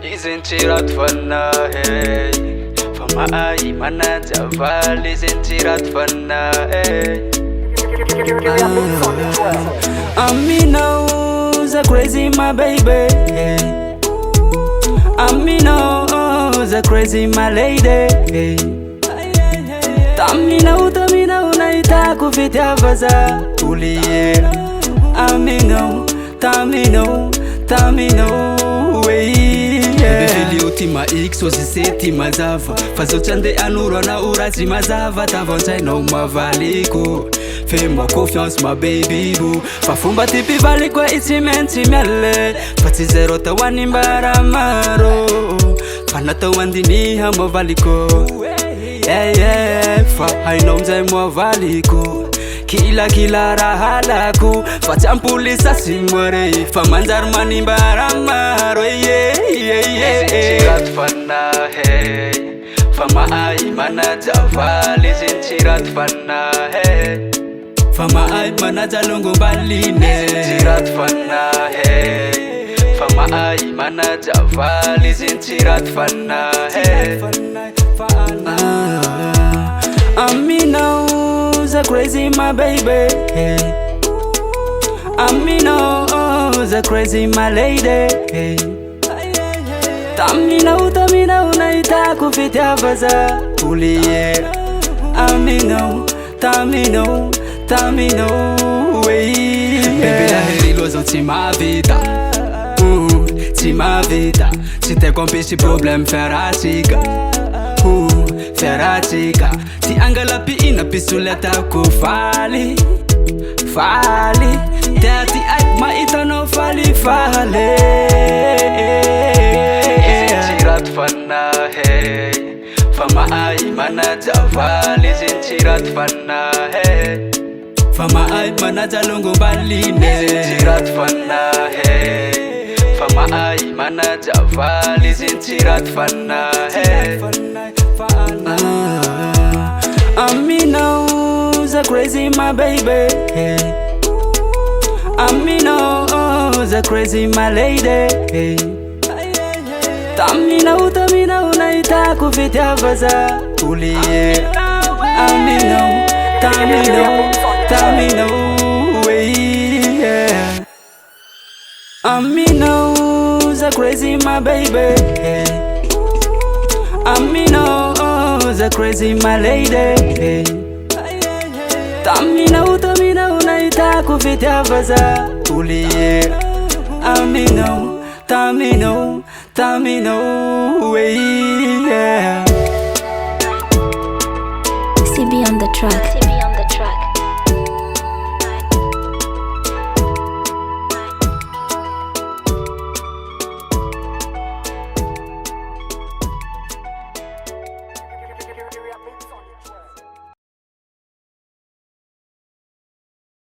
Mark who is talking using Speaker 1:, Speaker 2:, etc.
Speaker 1: Izintirat fanna hey Fama ai mana javal Izintirat fanna hey Amino's a crazy my baby Amino's a crazy my lady Tamino naita kufitia vaza Uliye Amino Tamino Bebeli utima X osiseti mazava Fazo chande anuro na urazi mazava Tavonchai no mavaliko Fais-moi confiance ma baby boo Fafumba tipi vali kwa itimenti miale Fati zero tawani mbaramaro Fanata wandini hama valiko Fa hainomzai mwa valiko Kila rahalako Fachampulisa simware Famanjar mani mbaramaro Izintirat fanna hey Fama ai mana javal Izintirat fanna hey Fama ai mana jalongo baline Izintirat fanna hey Fama ai mana javal Izintirat fanna hey Amino's a crazy my baby Amino's a crazy my lady Tamino naita kufitia vaza Uliye Amino Tamino Baby la heriloso tima vida Tima vida Si te compisti problem feratica Feratica Ti angala pi ina pisuleta ku fali Te ai ma itano fali Izintirat fanna hey Fama ai mana javal Izintirat fanna hey Fama ai mana jalongo baline Izintirat fanna hey Fama ai mana javal Izintirat fanna hey Amino's a crazy my baby Amino's a crazy my lady Tamino naita kufitia vaza Uliye Amino Tamino Amino's a crazy my baby Amino's a crazy my lady Tamino naita kufitia vaza Uliye Amino Tamino
Speaker 2: CB on the track.